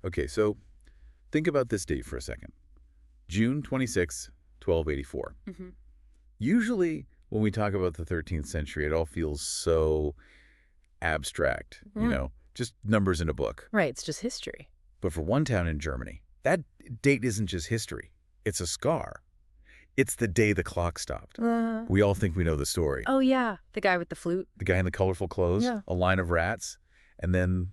Okay, so think about this date for a second. June 26, 1284. Hmm. Usually, when we talk about the 13th century, it all feels so abstract, just numbers in a book. Right, it's just history. But for one town in Germany, that date isn't just history. It's a scar. It's the day the clock stopped. We all think we know the story. Oh, yeah, the guy with the flute. The guy in the colorful clothes, Yeah. a line of rats, and then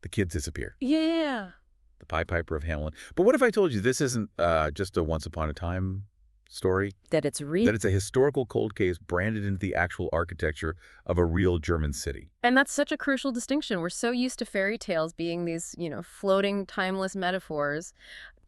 the kids disappear. Yeah. The Pied Piper of Hamelin. But what if I told you this isn't just a once upon a time story? That it's real. That it's a historical cold case branded into the actual architecture of a real German city. And that's such a crucial distinction. We're so used to fairy tales being these, floating, timeless metaphors.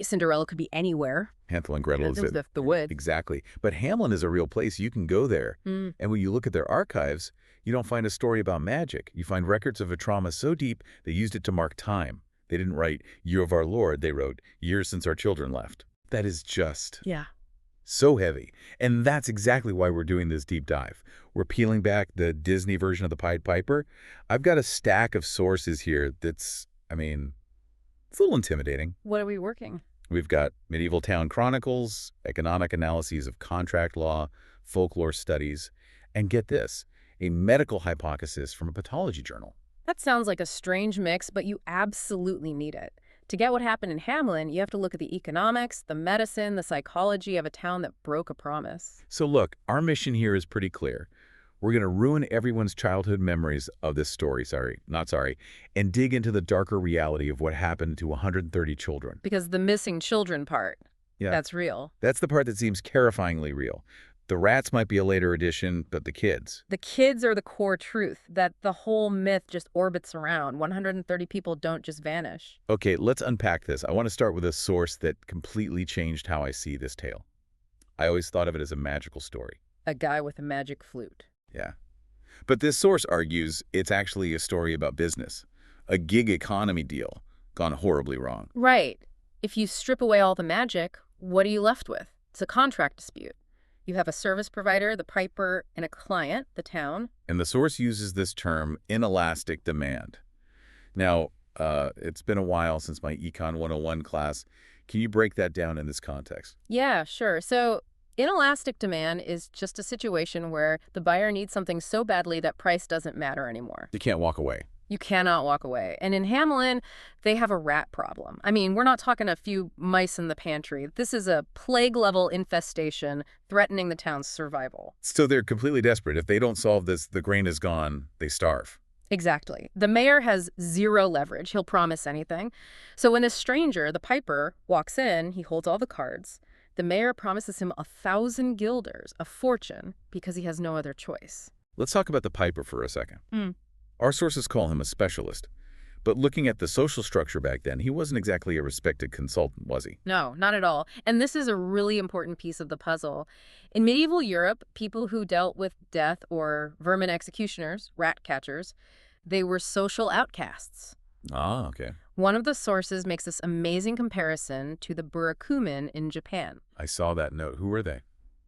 Cinderella could be anywhere. Hansel and Gretel is it. The woods. Exactly. But Hamelin is a real place. You can go there. Mm. And when you look at their archives, you don't find a story about magic. You find records of a trauma so deep they used it to mark time. They didn't write Year of Our Lord. They wrote Years Since Our Children Left. That is just Yeah. so heavy. And that's exactly why we're doing this deep dive. We're peeling back the Disney version of the Pied Piper. I've got a stack of sources here that's, it's a little intimidating. What are we working? We've got medieval town chronicles, economic analyses of contract law, folklore studies, and get this, a medical hypothesis from a pathology journal. That sounds like a strange mix, but you absolutely need it. To get what happened in Hamelin, you have to look at the economics, the medicine, the psychology of a town that broke a promise. So look, our mission here is pretty clear. We're going to ruin everyone's childhood memories of this story, and dig into the darker reality of what happened to 130 children. Because the missing children part, Yeah, that's real. that's the part that seems terrifyingly real. The rats might be a later addition, but the kids. The kids are the core truth, that the whole myth just orbits around. 130 people don't just vanish. Okay, let's unpack this. I want to start with a source that completely changed how I see this tale. I always thought of it as a magical story. A guy with a magic flute. Yeah. But this source argues it's actually a story about business. A gig economy deal gone horribly wrong. Right. If you strip away all the magic, what are you left with? It's a contract dispute. You have a service provider, the piper, and a client, the town. And the source uses this term, inelastic demand. Now, it's been a while since my Econ 101 class. Can you break that down in this context? Yeah, sure. So inelastic demand is just a situation where the buyer needs something so badly that price doesn't matter anymore. You can't walk away. You cannot walk away. And in Hamelin, they have a rat problem. We're not talking a few mice in the pantry. This is a plague-level infestation threatening the town's survival. So they're completely desperate. If they don't solve this, the grain is gone. They starve. Exactly. The mayor has zero leverage. He'll promise anything. So when this stranger, the piper, walks in, he holds all the cards. The mayor promises him 1,000 guilders, a fortune, because he has no other choice. Let's talk about the piper for a second. Mm. Our sources call him a specialist. But looking at the social structure back then, he wasn't exactly a respected consultant, was he? No, not at all. And this is a really important piece of the puzzle. In medieval Europe, people who dealt with death or vermin executioners, rat catchers, they were social outcasts. Ah, okay. One of the sources makes this amazing comparison to the Burakumin in Japan. I saw that note. Who were they?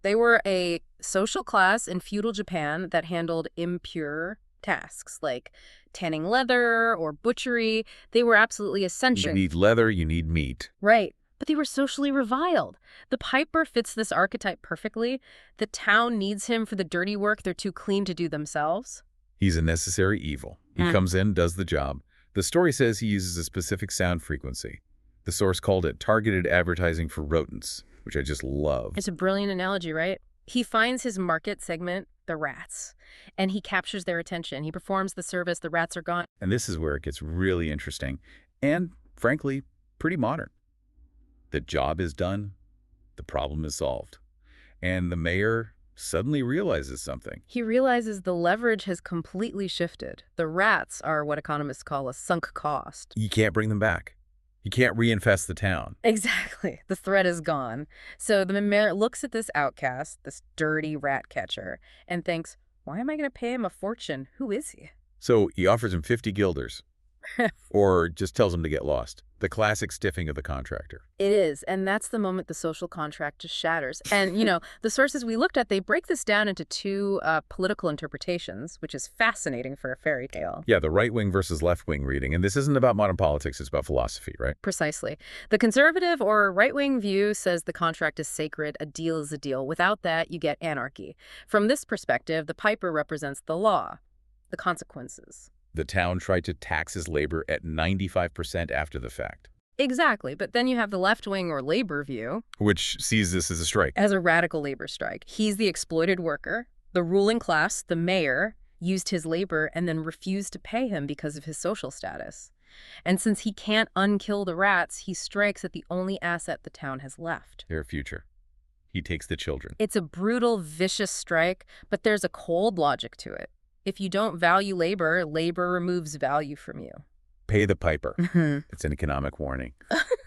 They were a social class in feudal Japan that handled impure tasks like tanning leather or butchery. They were absolutely essential. You need leather, you need meat. Right. But they were socially reviled. The piper fits this archetype perfectly. The town needs him for the dirty work they're too clean to do themselves. He's a necessary evil. He comes in, does the job. The story says he uses a specific sound frequency. The source called it targeted advertising for rodents, which I just love. It's a brilliant analogy, right? He finds his market segment, the rats, and he captures their attention. He performs the service, the rats are gone. And this is where it gets really interesting and, frankly, pretty modern. The job is done, the problem is solved, and the mayor suddenly realizes something. He realizes the leverage has completely shifted. The rats are what economists call a sunk cost. You can't bring them back. You can't reinfest the town. Exactly. The threat is gone. So the mayor looks at this outcast, this dirty rat catcher, and thinks, why am I going to pay him a fortune? Who is he? So he offers him 50 guilders, or just tells them to get lost. The classic stiffing of the contractor. It is, and that's the moment the social contract just shatters. And, you know, the sources we looked at, they break this down into two political interpretations, which is fascinating for a fairy tale. Yeah, the right-wing versus left-wing reading. And this isn't about modern politics, it's about philosophy, right? Precisely. The conservative or right-wing view says the contract is sacred, a deal is a deal. Without that, you get anarchy. From this perspective, the piper represents the law, the consequences. The town tried to tax his labor at 95% after the fact. Exactly, but then you have the left-wing or labor view. Which sees this as a strike. As a radical labor strike. He's the exploited worker. The ruling class, the mayor, used his labor and then refused to pay him because of his social status. And since he can't unkill the rats, he strikes at the only asset the town has left. Their future. He takes the children. It's a brutal, vicious strike, but there's a cold logic to it. If you don't value labor, labor removes value from you. Pay the piper. It's an economic warning.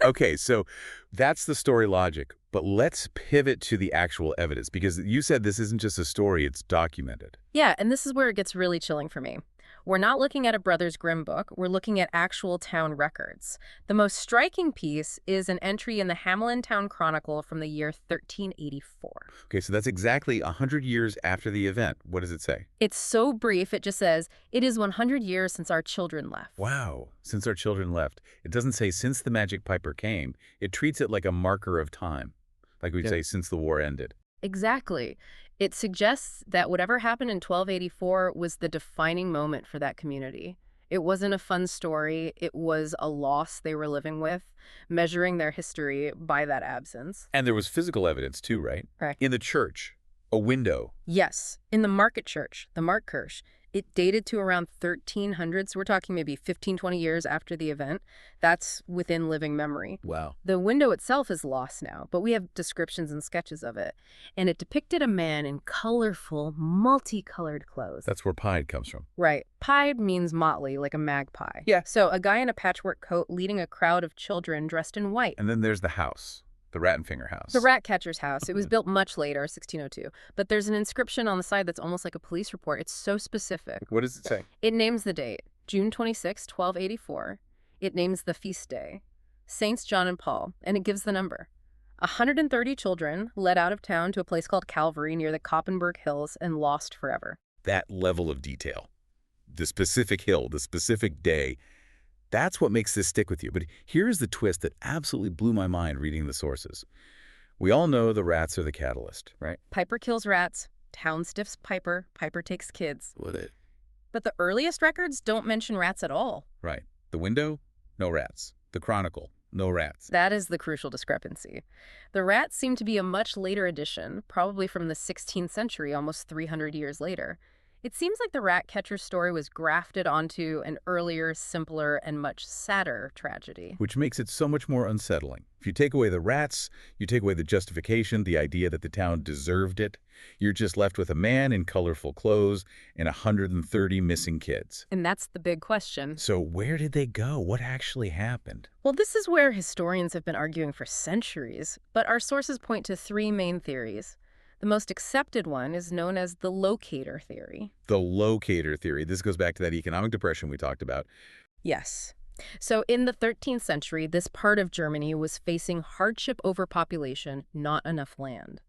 Okay, so that's the story logic. But let's pivot to the actual evidence, because you said this isn't just a story, it's documented. Yeah, and this is where it gets really chilling for me. We're not looking at a Brothers Grimm book, we're looking at actual town records. The most striking piece is an entry in the Hamelin Town Chronicle from the year 1384. Okay, so that's exactly 100 years after the event. What does it say? It's so brief, it just says, "It is 100 years since our children left." Wow, since our children left. It doesn't say since the magic piper came. It treats it like a marker of time, like we'd say since the war ended. Exactly. It suggests that whatever happened in 1284 was the defining moment for that community. It wasn't a fun story. It was a loss they were living with, measuring their history by that absence. And there was physical evidence too, right? Correct. In the church, a window. Yes, in the market church, the Marktkirche. It dated to around 1300, so we're talking maybe 15, 20 years after the event. That's within living memory. Wow. The window itself is lost now, but we have descriptions and sketches of it. And it depicted a man in colorful, multicolored clothes. That's where pied comes from. Right. Pied means motley, like a magpie. Yeah. So a guy in a patchwork coat leading a crowd of children dressed in white. And then there's the house. The Rattenfinger house. The rat catcher's house. It was built much later, 1602. But there's an inscription on the side that's almost like a police report. It's so specific. What does it say? It names the date, June 26, 1284. It names the feast day, Saints John and Paul, and it gives the number. 130 children led out of town to a place called Calvary near the Koppenberg Hills and lost forever. That level of detail. The specific hill, the specific day. That's what makes this stick with you. But here's the twist that absolutely blew my mind reading the sources. We all know the rats are the catalyst, right? Piper kills rats, town stiffs Piper, Piper takes kids. What it? But the earliest records don't mention rats at all. Right. The window, no rats. The chronicle, no rats. That is the crucial discrepancy. The rats seem to be a much later addition, probably from the 16th century, almost 300 years later. It seems like the rat catcher story was grafted onto an earlier, simpler, and much sadder tragedy. Which makes it so much more unsettling. If you take away the rats, you take away the justification, the idea that the town deserved it, you're just left with a man in colorful clothes and 130 missing kids. And that's the big question. So where did they go? What actually happened? Well, this is where historians have been arguing for centuries, but our sources point to three main theories. The most accepted one is known as the locator theory. The locator theory. This goes back to that economic depression we talked about. Yes. So in the 13th century, this part of Germany was facing hardship overpopulation, not enough land.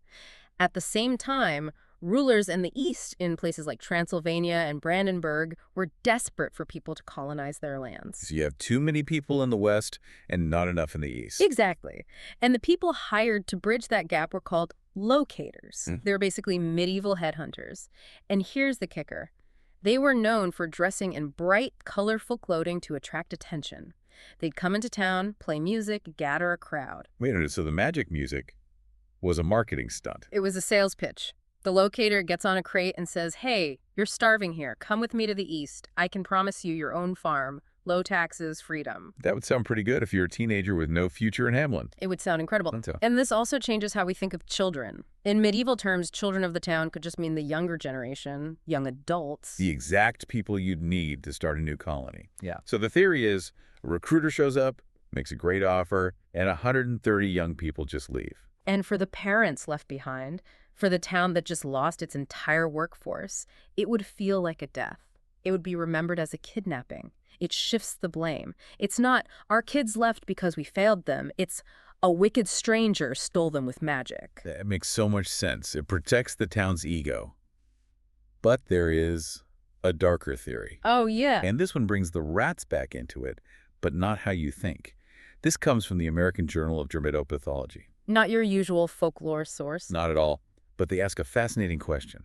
At the same time, rulers in the east, in places like Transylvania and Brandenburg, were desperate for people to colonize their lands. So you have too many people in the west and not enough in the east. Exactly. And the people hired to bridge that gap were called locators. They were basically medieval headhunters. And here's the kicker. They were known for dressing in bright, colorful clothing to attract attention. They'd come into town, play music, gather a crowd. Wait a minute, so the magic music was a marketing stunt. It was a sales pitch. The locator gets on a crate and says, "Hey, you're starving here. Come with me to the east. I can promise you your own farm, low taxes, freedom." That would sound pretty good if you're a teenager with no future in Hamelin. It would sound incredible. So. And this also changes how we think of children. In medieval terms, children of the town could just mean the younger generation, young adults. The exact people you'd need to start a new colony. Yeah. So the theory is a recruiter shows up, makes a great offer, and 130 young people just leave. And for the parents left behind, for the town that just lost its entire workforce, it would feel like a death. It would be remembered as a kidnapping. It shifts the blame. It's not, our kids left because we failed them. It's, a wicked stranger stole them with magic. That makes so much sense. It protects the town's ego. But there is a darker theory. Oh, yeah. And this one brings the rats back into it, but not how you think. This comes from the American Journal of Dermatopathology. Not your usual folklore source. Not at all. But they ask a fascinating question.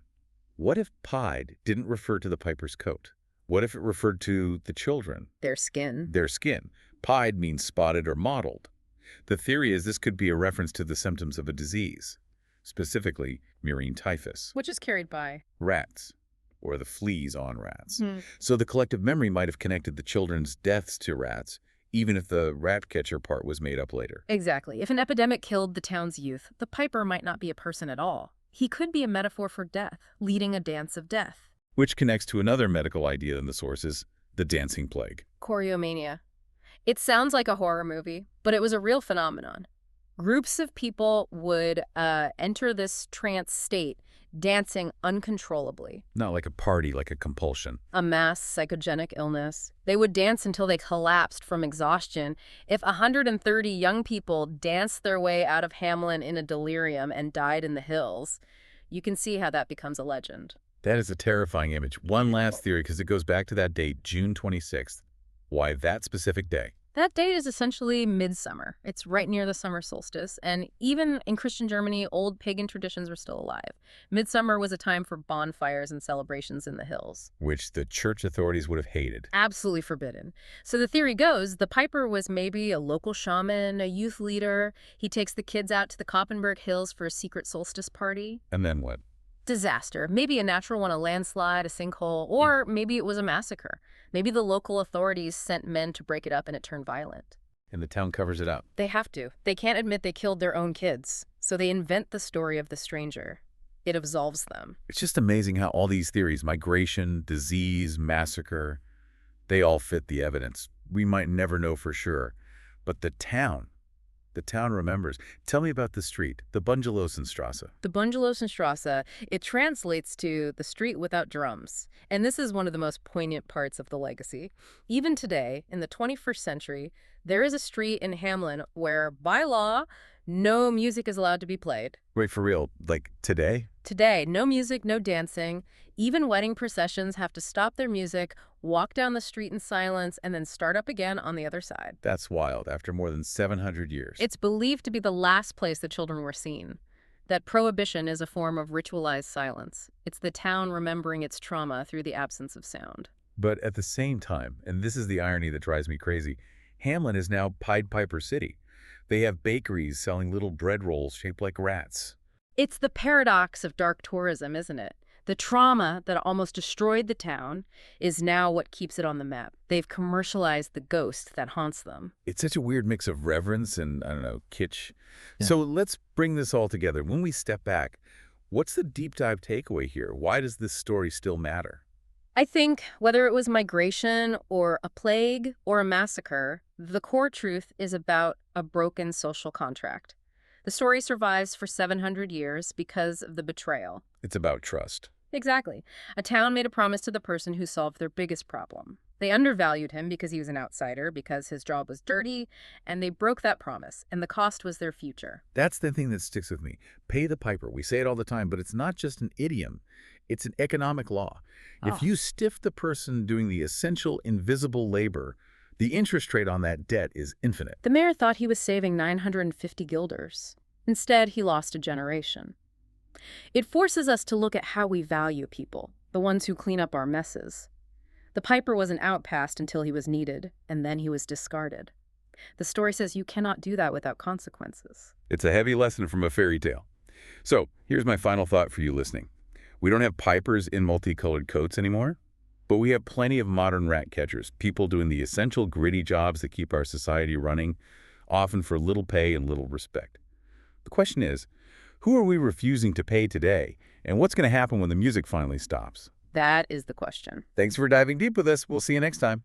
What if pied didn't refer to the piper's coat? What if it referred to the children? Their skin. Their skin. Pied means spotted or mottled. The theory is this could be a reference to the symptoms of a disease, specifically murine typhus. Which is carried by Rats, or the fleas on rats. Hmm. So the collective memory might have connected the children's deaths to rats, even if the rat catcher part was made up later. Exactly. If an epidemic killed the town's youth, the piper might not be a person at all. He could be a metaphor for death, leading a dance of death. Which connects to another medical idea in the sources, the dancing plague. Choreomania. It sounds like a horror movie, but it was a real phenomenon. Groups of people would enter this trance state, dancing uncontrollably. Not like a party, like a compulsion. A mass psychogenic illness. They would dance until they collapsed from exhaustion. If 130 young people danced their way out of Hamelin in a delirium and died in the hills, you can see how that becomes a legend. That is a terrifying image. One last theory, because it goes back to that date, June 26th. Why that specific day? That date is essentially midsummer. It's right near the summer solstice, and even in Christian Germany, old pagan traditions were still alive. Midsummer was a time for bonfires and celebrations in the hills. Which the church authorities would have hated. Absolutely forbidden. So the theory goes, the piper was maybe a local shaman, a youth leader. He takes the kids out to the Koppenberg Hills for a secret solstice party. And then what? Disaster. Maybe a natural one, a landslide, a sinkhole, or maybe it was a massacre. Maybe the local authorities sent men to break it up and it turned violent. And the town covers it up. They have to. They can't admit they killed their own kids, so they invent the story of the stranger. It absolves them. It's just amazing how all these theories, migration, disease, massacre, they all fit the evidence. We might never know for sure. But the town remembers. Tell me about the street, the Bungelosenstrasse. The Bungelosenstrasse, it translates to the street without drums. And this is one of the most poignant parts of the legacy. Even today, in the 21st century, there is a street in Hamelin where, by law, no music is allowed to be played. Wait, for real? Like today? Today, no music, no dancing. Even wedding processions have to stop their music, walk down the street in silence, and then start up again on the other side. That's wild, after more than 700 years. It's believed to be the last place the children were seen. That prohibition is a form of ritualized silence. It's the town remembering its trauma through the absence of sound. But at the same time, and this is the irony that drives me crazy, Hamelin is now Pied Piper City. They have bakeries selling little bread rolls shaped like rats. It's the paradox of dark tourism, isn't it? The trauma that almost destroyed the town is now what keeps it on the map. They've commercialized the ghost that haunts them. It's such a weird mix of reverence and, I don't know, kitsch. Yeah. So let's bring this all together. When we step back, what's the deep dive takeaway here? Why does this story still matter? I think whether it was migration or a plague or a massacre, the core truth is about a broken social contract. The story survives for 700 years because of the betrayal. It's about trust. Exactly. A town made a promise to the person who solved their biggest problem. They undervalued him because he was an outsider, because his job was dirty, and they broke that promise, and the cost was their future. That's the thing that sticks with me. Pay the piper. We say it all the time, but it's not just an idiom. It's an economic law. If you stiff the person doing the essential invisible labor, the interest rate on that debt is infinite. The mayor thought he was saving 950 guilders. Instead, he lost a generation. It forces us to look at how we value people, the ones who clean up our messes. The piper was an outcast until he was needed, and then he was discarded. The story says you cannot do that without consequences. It's a heavy lesson from a fairy tale. So here's my final thought for you listening. We don't have pipers in multicolored coats anymore, but we have plenty of modern rat catchers, people doing the essential gritty jobs that keep our society running, often for little pay and little respect. The question is, who are we refusing to pay today, and what's going to happen when the music finally stops? That is the question. Thanks for diving deep with us. We'll see you next time.